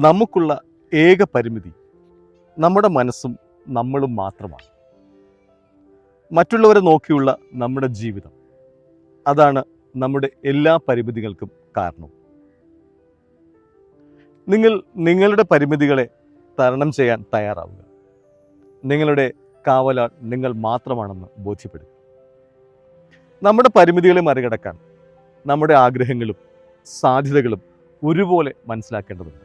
നമുക്കുള്ള ഏക പരിമിതി നമ്മുടെ മനസ്സും നമ്മളും മാത്രമാണ്. മറ്റുള്ളവരെ നോക്കിയുള്ള നമ്മുടെ ജീവിതം, അതാണ് നമ്മുടെ എല്ലാ പരിമിതികൾക്കും കാരണം. നിങ്ങൾ നിങ്ങളുടെ പരിമിതികളെ തരണം ചെയ്യാൻ തയ്യാറാവുക. നിങ്ങളുടെ കാവലാൾ നിങ്ങൾ മാത്രമാണെന്ന് ബോധ്യപ്പെടുക. നമ്മുടെ പരിമിതികളെ മറികടക്കാൻ നമ്മുടെ ആഗ്രഹങ്ങളും സാധ്യതകളും ഒരുപോലെ മനസ്സിലാക്കേണ്ടതുണ്ട്.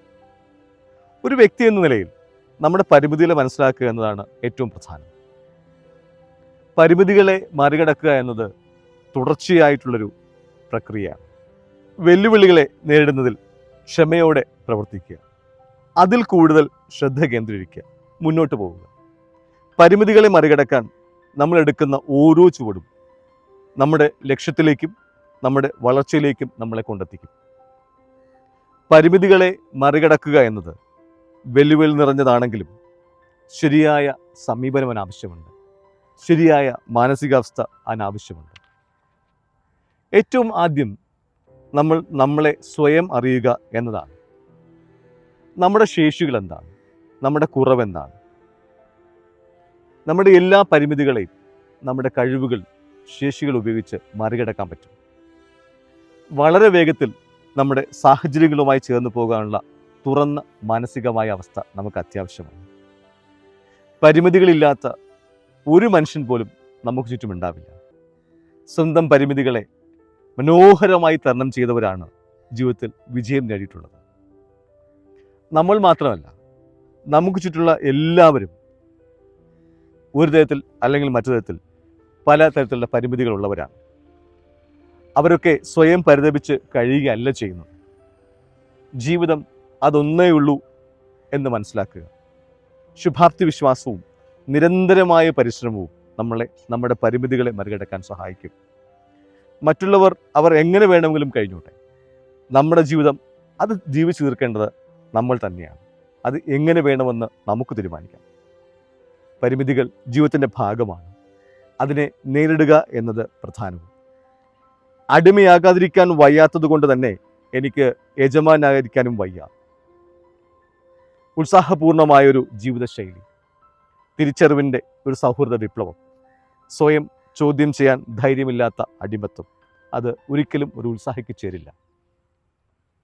ഒരു വ്യക്തി എന്ന നിലയിൽ നമ്മുടെ പരിമിതികളെ മനസ്സിലാക്കുക എന്നതാണ് ഏറ്റവും പ്രധാനം. പരിമിതികളെ മറികടക്കുക എന്നത് തുടർച്ചയായിട്ടുള്ളൊരു പ്രക്രിയയാണ്. വെല്ലുവിളികളെ നേരിടുന്നതിൽ ക്ഷമയോടെ പ്രവർത്തിക്കുക, അതിൽ കൂടുതൽ ശ്രദ്ധ കേന്ദ്രീകരിക്കുക, മുന്നോട്ട് പോവുക. പരിമിതികളെ മറികടക്കാൻ നമ്മൾ എടുക്കുന്ന ഓരോ ചുവടും നമ്മുടെ ലക്ഷ്യത്തിലേക്കും നമ്മുടെ വളർച്ചയിലേക്കും നമ്മളെ കൊണ്ടെത്തിക്കും. പരിമിതികളെ മറികടക്കുക എന്നത് വെല്ലുവിളി നിറഞ്ഞതാണെങ്കിലും ശരിയായ സമീപനം ആവശ്യമുണ്ട്, ശരിയായ മാനസികാവസ്ഥ അതിനാവശ്യമുണ്ട്. ഏറ്റവും ആദ്യം നമ്മൾ നമ്മളെ സ്വയം അറിയുക എന്നതാണ്. നമ്മുടെ ശേഷികൾ എന്താണ്, നമ്മുടെ കുറവെന്താണ്, നമ്മുടെ എല്ലാ പരിമിതികളെയും നമ്മുടെ കഴിവുകൾ, ശേഷികൾ ഉപയോഗിച്ച് മറികടക്കാൻ പറ്റും. വളരെ വേഗത്തിൽ നമ്മുടെ സാഹചര്യങ്ങളുമായി ചേർന്ന് പോകാനുള്ള തുറന്ന മാനസികമായ അവസ്ഥ നമുക്ക് അത്യാവശ്യമാണ്. പരിമിതികളില്ലാത്ത ഒരു മനുഷ്യൻ പോലും നമുക്ക് ചുറ്റുമുണ്ടാവില്ല. സ്വന്തം പരിമിതികളെ മനോഹരമായി തരണം ചെയ്തവരാണ് ജീവിതത്തിൽ വിജയം നേടിയിട്ടുള്ളത്. നമ്മൾ മാത്രമല്ല, നമുക്ക് ചുറ്റുള്ള എല്ലാവരും ഒരു തരത്തിൽ അല്ലെങ്കിൽ മറ്റു തരത്തിൽ പല തരത്തിലുള്ള പരിമിതികളുള്ളവരാണ്. അവരൊക്കെ സ്വയം പരിതപിച്ച് കഴിയുകയല്ല ചെയ്യുന്നത്. ജീവിതം അതൊന്നേ ഉള്ളൂ എന്ന് മനസ്സിലാക്കുക. ശുഭാപ്തി വിശ്വാസവും നിരന്തരമായ പരിശ്രമവും നമ്മളെ നമ്മുടെ പരിമിതികളെ മറികടക്കാൻ സഹായിക്കും. മറ്റുള്ളവർ അവർ എങ്ങനെ വേണമെങ്കിലും കഴിഞ്ഞോട്ടെ, നമ്മുടെ ജീവിതം അത് ജീവിച്ചു തീർക്കേണ്ടത് നമ്മൾ തന്നെയാണ്. അത് എങ്ങനെ വേണമെന്ന് നമുക്ക് തീരുമാനിക്കാം. പരിമിതികൾ ജീവിതത്തിൻ്റെ ഭാഗമാണ്. അതിനെ നേരിടുക എന്നത് പ്രധാനവും. അടിമയാകാതിരിക്കാൻ വയ്യാത്തത് കൊണ്ട് തന്നെ എനിക്ക് യജമാനായിരിക്കാനും വയ്യ. ഉത്സാഹപൂർണമായൊരു ജീവിതശൈലി, തിരിച്ചറിവിൻ്റെ ഒരു സൗഹൃദ വിപ്ലവം, സ്വയം ചോദ്യം ചെയ്യാൻ ധൈര്യമില്ലാത്ത അടിമത്വം, അത് ഒരിക്കലും ഒരു ഉത്സാഹിക്ക് ചേരില്ല.